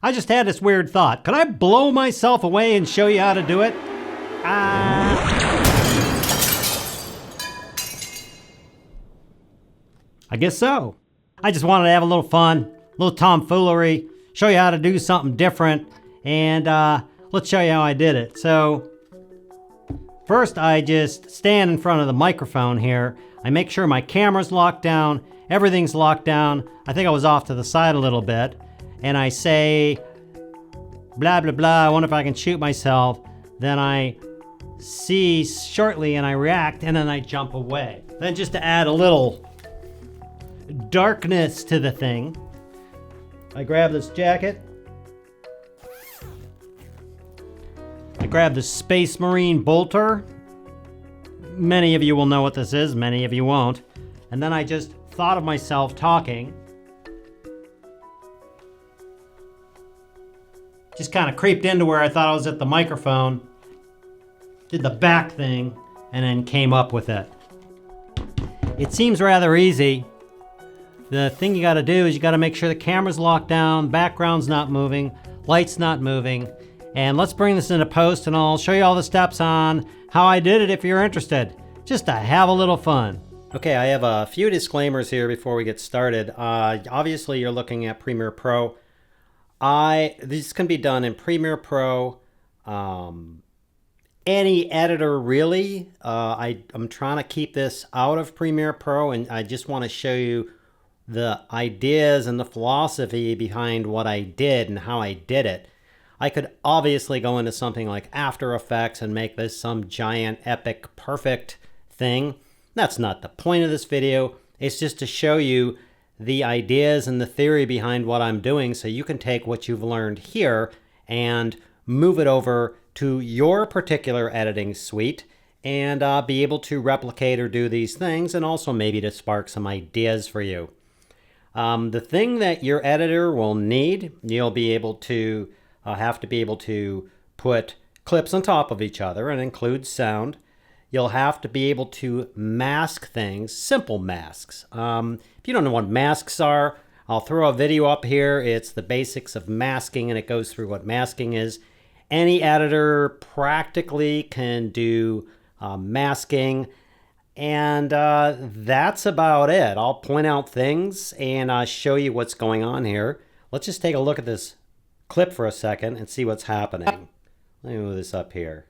I just had this weird thought. Could I blow myself away and show you how to do it? I guess so. I just wanted to have a little fun, a little tomfoolery, show you how to do something different, and let's show you how I did it. So, first I just stand in front of the microphone here. I make sure my camera's locked down, everything's locked down. I think I was off to the side a little bit. And I say, blah, blah, blah, I wonder if I can shoot myself. Then I see shortly and I react and then I jump away. Then just to add a little darkness to the thing, I grab this jacket. I grab the Space Marine bolter. Many of you will know what this is, many of you won't. And then I just thought of myself talking. Just kind of creeped into where I thought I was at the microphone, did the back thing, and then came up with it. It seems rather easy. The thing you gotta do is you gotta make sure the camera's locked down, background's not moving, light's not moving. And let's bring this into post and I'll show you all the steps on how I did it if you're interested, just to have a little fun. Okay, I have a few disclaimers here before we get started. Obviously you're looking at Premiere Pro. This can be done in Premiere Pro, any editor really. I'm trying to keep this out of Premiere Pro, and I just want to show you the ideas and the philosophy behind what I did and how I did it. I could obviously go into something like After Effects and make this some giant, epic, perfect thing. That's not the point of this video. It's just to show you the ideas and the theory behind what I'm doing so you can take what you've learned here and move it over to your particular editing suite and be able to replicate or do these things, and also maybe to spark some ideas for you. The thing that your editor will need, you'll be able to have to be able to put clips on top of each other and include sound. You'll have to be able to mask things, simple masks. If you don't know what masks are, I'll throw a video up here. It's the basics of masking, and it goes through what masking is. Any editor practically can do masking, and that's about it. I'll point out things and show you what's going on here. Let's just take a look at this clip for a second and see what's happening. Let me move this up here.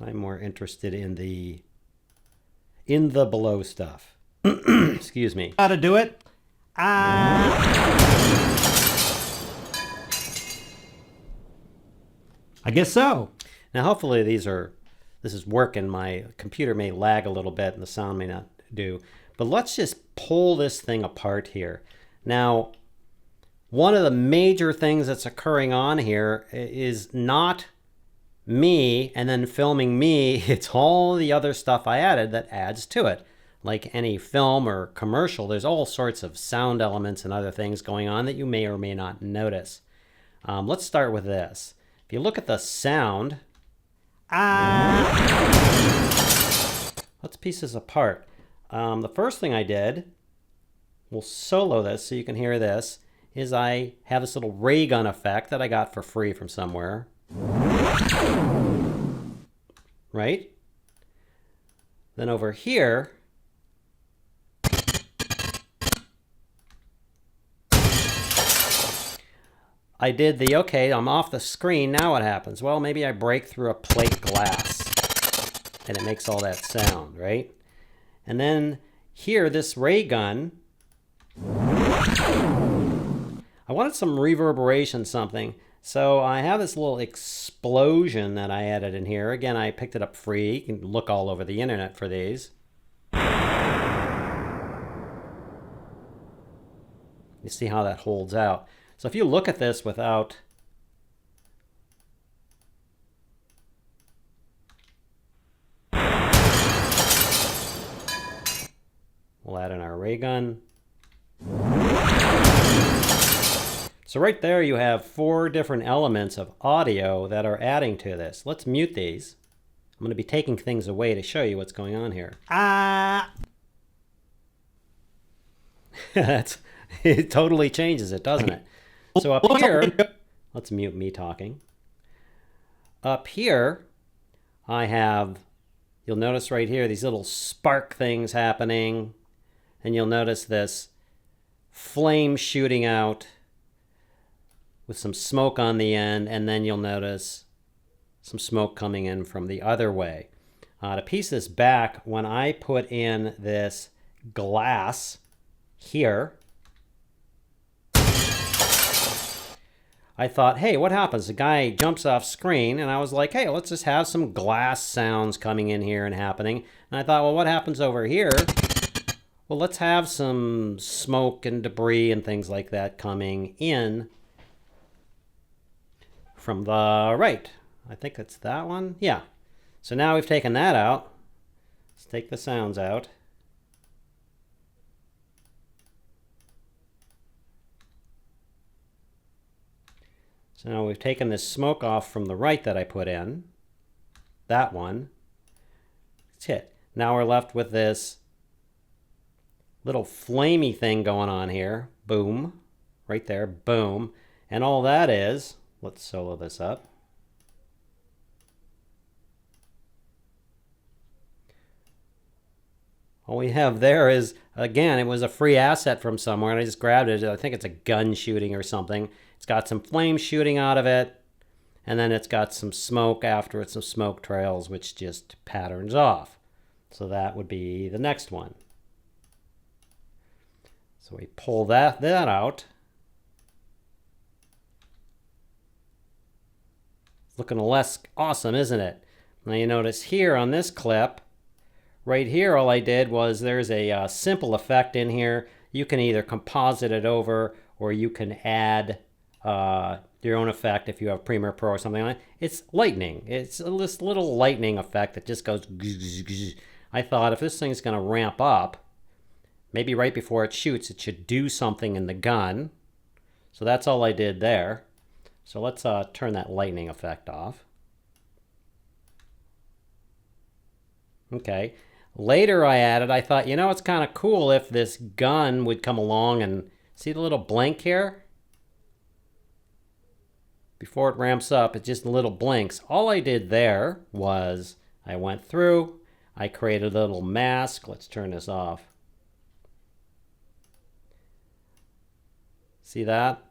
I'm more interested in the below stuff. Excuse me. How to do it? I guess so. Now hopefully this is working. My computer may lag a little bit and the sound may not do. But let's just pull this thing apart here. Now, one of the major things that's occurring on here is not me and then filming me. It's all the other stuff I added that adds to it. Like any film or commercial, there's all sorts of sound elements and other things going on that you may or may not notice. Let's start with this. If you look at the sound, let's piece this apart. The first thing I did, we'll solo this so you can hear this, is I have this little ray gun effect that I got for free from somewhere. Right? Then over here, I did the, okay, I'm off the screen, now what happens? Well, maybe I break through a plate glass and it makes all that sound, right? And then here, this ray gun, I wanted some reverberation, something. So I have this little explosion that I added in here. Again, I picked it up free. You can look all over the internet for these. You see how that holds out. So if you look at this without we'll add in our ray gun. So right there you have 4 different elements of audio that are adding to this. Let's mute these. I'm going to be taking things away to show you what's going on here. It totally changes it, doesn't it? So up here, Let's mute me talking. Up here, I have, you'll notice right here, these little spark things happening. And you'll notice this flame shooting out with some smoke on the end. And then you'll notice some smoke coming in from the other way. To piece this back, when I put in this glass here, I thought, hey, what happens? The guy jumps off screen, and I was like, hey, let's just have some glass sounds coming in here and happening. And I thought, well, what happens over here? Well, let's have some smoke and debris and things like that coming in from the right. I think it's that one. Yeah. So now we've taken that out. Let's take the sounds out. So now we've taken this smoke off from the right that I put in. That one. That's it. Now we're left with this little flamey thing going on here. Boom. Right there. Boom. And all that is, let's solo this up. All we have there is, again, it was a free asset from somewhere, and I just grabbed it. I think it's a gun shooting or something. It's got some flame shooting out of it, and then it's got some smoke after it, some smoke trails, which just patterns off. So that would be the next one. So we pull that out. It's looking less awesome, isn't it? Now you notice here on this clip, right here, all I did was there's a simple effect in here. You can either composite it over, or you can add your own effect if you have Premiere Pro or something like that. It's lightning. It's this little lightning effect that just goes. I thought if this thing's going to ramp up, maybe right before it shoots, it should do something in the gun. So that's all I did there. So let's turn that lightning effect off. Okay. Later I thought, you know, it's kind of cool if this gun would come along and see the little blink here? Before it ramps up, it's just little blinks. All I did there was I went through, I created a little mask. Let's turn this off. See that?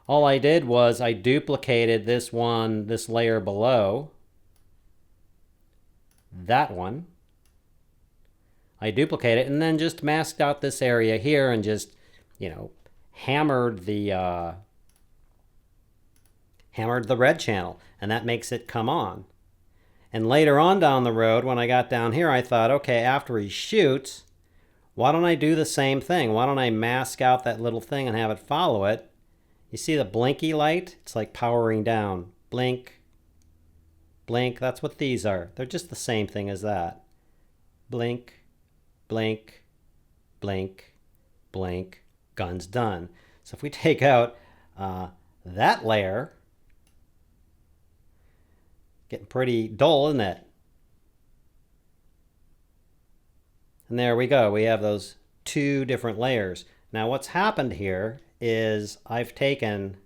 All I did was I duplicated this layer below. That one. I duplicate it and then just masked out this area here and just, you know, hammered the red channel, and that makes it come on. And later on down the road, when I got down here, I thought, okay, after he shoots, why don't I do the same thing? Why don't I mask out that little thing and have it follow it? You see the blinky light? It's like powering down. Blink, blink. That's what these are. They're just the same thing as that. Blink, blink, blink, blink. Gun's done. So if we take out that layer, getting pretty dull, isn't it? And there we go. We have those two different layers. Now what's happened here is I've taken,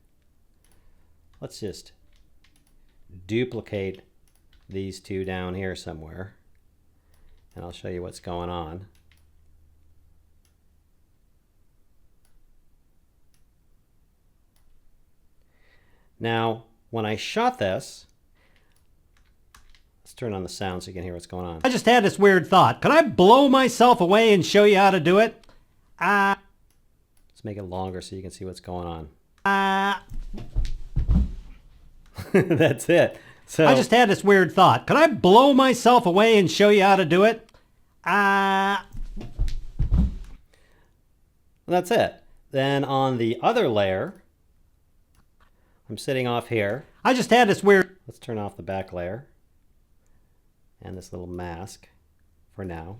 let's just duplicate these two down here somewhere, and I'll show you what's going on. Now, when I shot this, let's turn on the sound so you can hear what's going on. I just had this weird thought. Could I blow myself away and show you how to do it? Let's make it longer so you can see what's going on. That's it. So I just had this weird thought. Could I blow myself away and show you how to do it? That's it. Then on the other layer, I'm sitting off here. I just had this weird... Let's turn off the back layer and this little mask for now.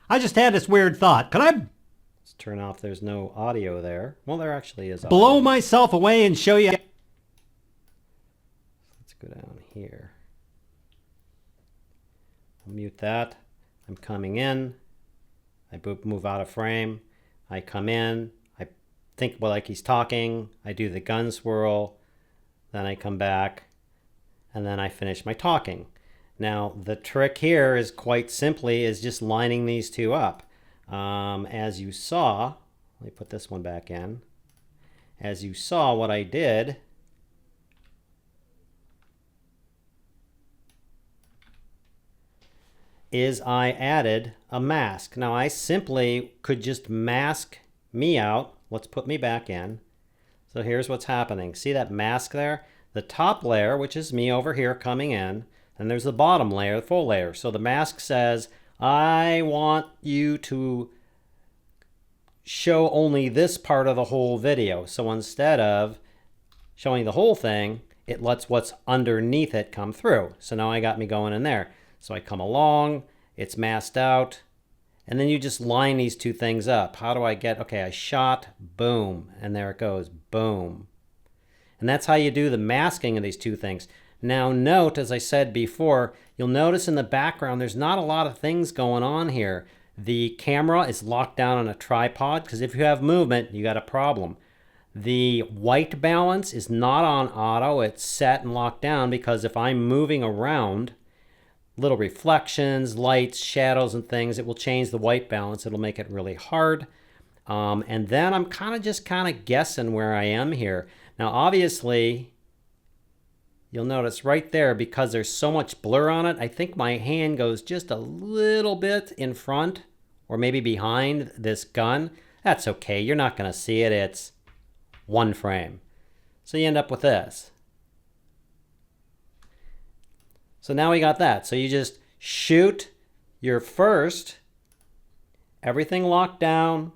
I just had this weird thought. Could I... Let's turn off, there's no audio there. Well, there actually is audio. Blow myself away and show you... Let's go down here. I'll mute that. I'm coming in. I move out of frame, I come in, I think well, like he's talking, I do the gun swirl, then I come back, and then I finish my talking. Now the trick here is quite simply is just lining these two up. As you saw, let me put this one back in. As you saw, what I did is I added a mask. Now I simply could just mask me out. Let's put me back in. So here's what's happening. See that mask there? The top layer, which is me over here coming in, and there's the bottom layer, the full layer. So the mask says, I want you to show only this part of the whole video. So instead of showing the whole thing, it lets what's underneath it come through. So now I got me going in there. So I come along, it's masked out, and then you just line these two things up. How do I get, okay, I shot, boom, and there it goes, boom. And that's how you do the masking of these two things. Now note, as I said before, you'll notice in the background there's not a lot of things going on here. The camera is locked down on a tripod because if you have movement, you got a problem. The white balance is not on auto, it's set and locked down because if I'm moving around, little reflections, lights, shadows, and things, it will change the white balance. It'll make it really hard. And then I'm kind of guessing where I am here. Now, obviously, you'll notice right there, because there's so much blur on it, I think my hand goes just a little bit in front or maybe behind this gun. That's okay. You're not going to see it. It's one frame. So you end up with this. So now we got that. So you just shoot your first, everything locked down.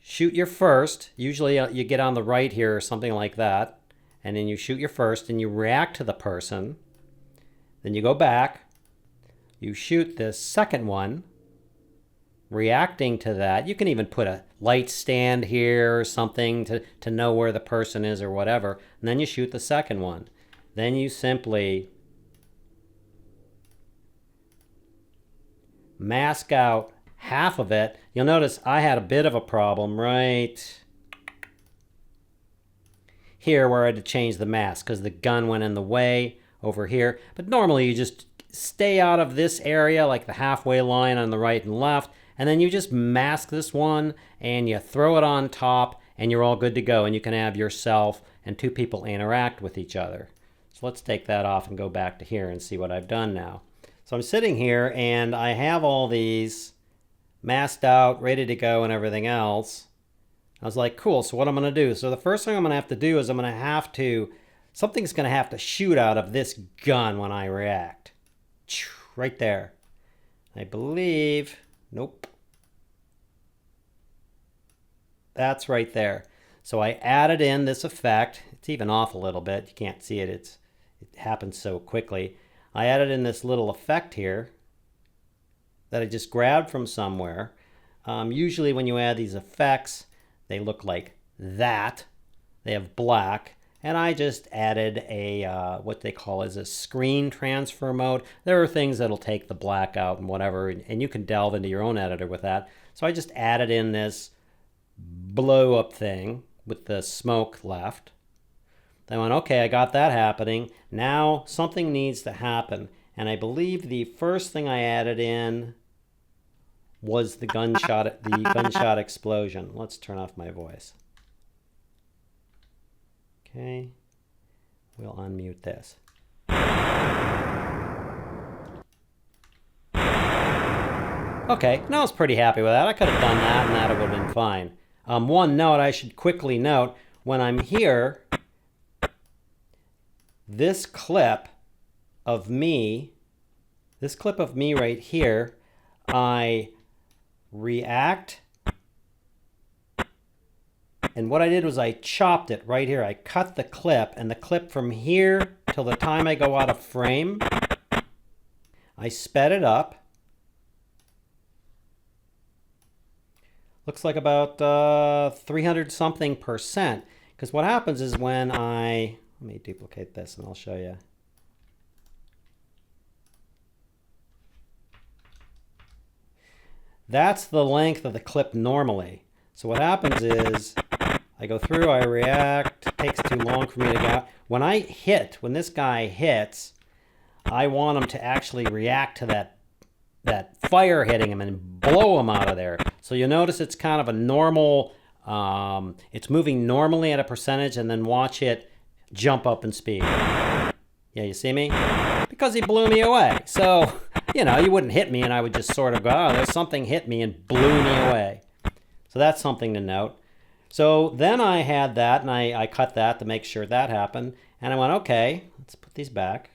Shoot your first. Usually you get on the right here or something like that. And then you shoot your first and you react to the person. Then you go back. You shoot the second one. Reacting to that. You can even put a light stand here or something to know where the person is or whatever. And then you shoot the second one. Then you simply mask out half of it. You'll notice I had a bit of a problem right here where I had to change the mask because the gun went in the way over here. But normally you just stay out of this area, like the halfway line on the right and left, and then you just mask this one and you throw it on top and you're all good to go. And you can have yourself and two people interact with each other. So let's take that off and go back to here and see what I've done now. So I'm sitting here and I have all these masked out, ready to go and everything else. I was like, cool, so what I'm going to do? So the first thing I'm going to have to do is something's going to have to shoot out of this gun when I react. Right there. I believe, nope. That's right there. So I added in this effect. It's even off a little bit. You can't see it. It happens so quickly. I added in this little effect here that I just grabbed from somewhere. Usually when you add these effects, they look like that. They have black. And I just added a, what they call is a screen transfer mode. There are things that'll take the black out and whatever, and you can delve into your own editor with that. So I just added in this blow up thing with the smoke left. I went, okay, I got that happening. Now something needs to happen. And I believe the first thing I added in was the gunshot explosion. Let's turn off my voice. Okay, we'll unmute this. Okay, now I was pretty happy with that. I could have done that and that would have been fine. One note I should quickly note, when I'm here, this clip of me right here, I react, and what I did was I chopped it right here. I cut the clip, and the clip from here till the time I go out of frame, I sped it up. Looks like about 300 something %. Because what happens is when let me duplicate this and I'll show you. that's the length of the clip normally. So what happens is I go through, I react, it takes too long for me to go. When this guy hits, I want him to actually react to that fire hitting him and blow him out of there. So you'll notice it's kind of a normal, it's moving normally at a percentage, and then watch it jump up in speed. Yeah, you see me? Because he blew me away. So, you know, you wouldn't hit me and I would just sort of go, oh, there's something hit me and blew me away. So that's something to note. So then I had that, and I cut that to make sure that happened. And I went, okay, let's put these back.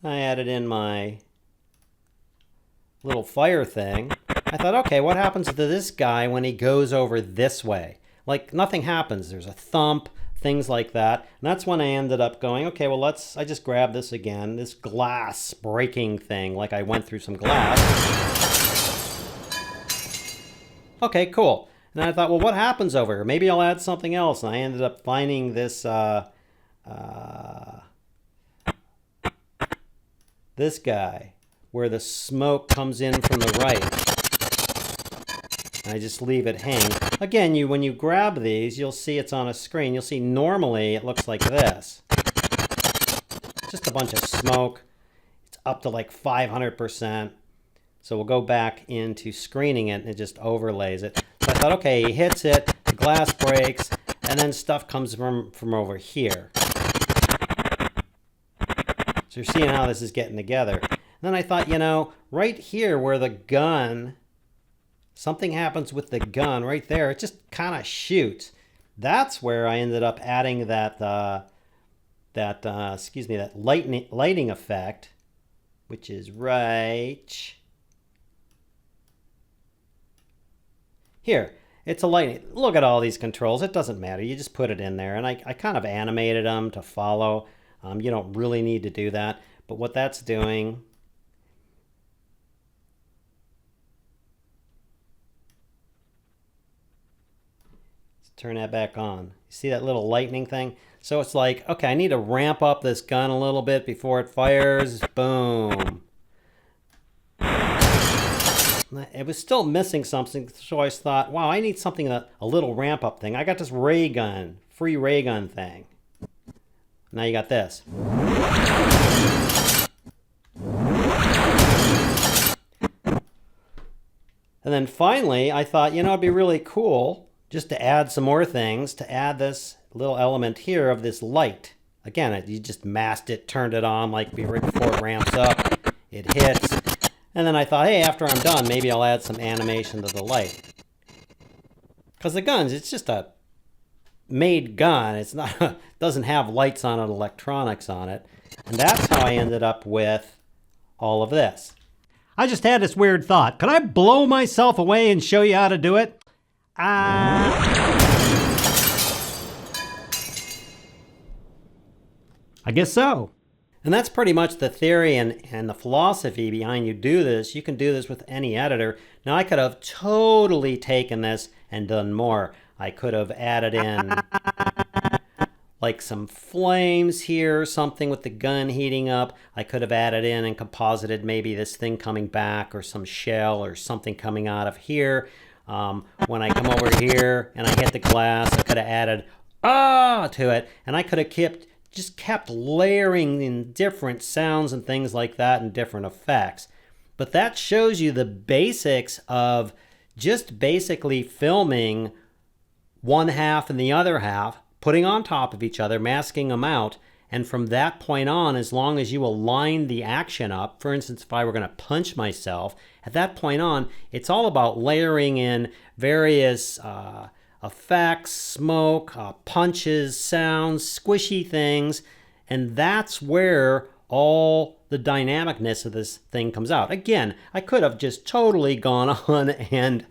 I added in my little fire thing. I thought, okay, what happens to this guy when he goes over this way? Like, nothing happens. There's a thump, things like that. And that's when I ended up going, okay, well, I just grab this again, this glass breaking thing, like I went through some glass. Okay, cool. And I thought, well, what happens over here? Maybe I'll add something else. And I ended up finding this, this guy, where the smoke comes in from the right. And I just leave it hang. Again, when you grab these, you'll see it's on a screen. You'll see normally it looks like this. Just a bunch of smoke. It's up to like 500%. So we'll go back into screening it, and it just overlays it. So I thought, okay, he hits it, the glass breaks, and then stuff comes from over here. So you're seeing how this is getting together. And then I thought, you know, right here where the gun, something happens with the gun right there, it just kind of shoots. That's where I ended up adding that lighting effect, which is right here. It's a lighting. Look at all these controls. It doesn't matter. You just put it in there. And I kind of animated them to follow. You don't really need to do that. But what that's doing, let's turn that back on. You see that little lightning thing? So it's like, okay, I need to ramp up this gun a little bit before it fires. Boom. It was still missing something, so I thought, wow, I need something, a little ramp up thing. I got this ray gun, free ray gun thing. Now you got this. And then finally, I thought, you know, it'd be really cool just to add some more things, to add this little element here of this light. Again, you just masked it, turned it on like right before it ramps up. It hits. And then I thought, hey, after I'm done, maybe I'll add some animation to the light. Because the guns, it's just a made gun. It's not, doesn't have lights on it, electronics on it. And that's how I ended up with all of this. I just had this weird thought. Could I blow myself away and show you how to do it? I guess so. And that's pretty much the theory and the philosophy behind you do this. You can do this with any editor. Now, I could have totally taken this and done more. I could have added in like some flames here, something with the gun heating up. I could have added in and composited maybe this thing coming back, or some shell or something coming out of here. When I come over here and I hit the glass, I could have added to it, and I could have kept layering in different sounds and things like that and different effects. But that shows you the basics of just basically filming one half and the other half, putting on top of each other, masking them out. And from that point on, as long as you align the action up, for instance, if I were going to punch myself, at that point on, it's all about layering in various effects, smoke, punches, sounds, squishy things, and that's where all the dynamicness of this thing comes out. Again, I could have just totally gone on and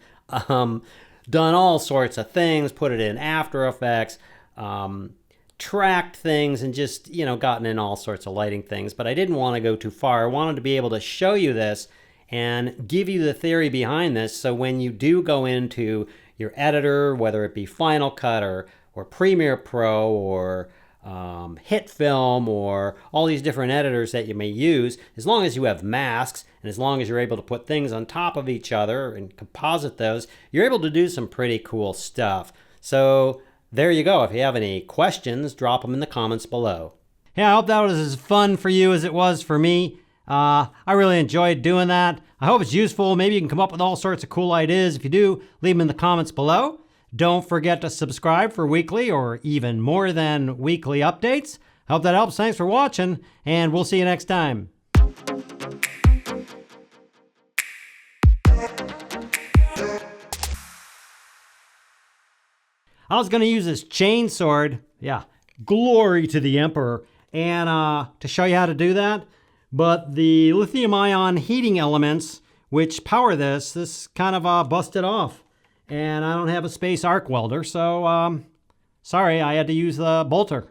done all sorts of things, put it in After Effects, tracked things, and just, you know, gotten in all sorts of lighting things, but I didn't want to go too far. I wanted to be able to show you this and give you the theory behind this, so when you do go into your editor, whether it be Final Cut or Premiere Pro or hit film or all these different editors that you may use, as long as you have masks and as long as you're able to put things on top of each other and composite those, you're able to do some pretty cool stuff. So there you go. If you have any questions, drop them in the comments below. Yeah, I hope that was as fun for you as it was for me. I really enjoyed doing that. I hope it's useful. Maybe you can come up with all sorts of cool ideas. If you do, leave them in the comments below. Don't forget to subscribe for weekly or even more than weekly updates. I hope that helps. Thanks for watching, and we'll see you next time. I was going to use this chain sword. Yeah, glory to the Emperor. And to show you how to do that. But the lithium-ion heating elements which power this kind of busted off. And I don't have a space arc welder, so sorry, I had to use the bolter.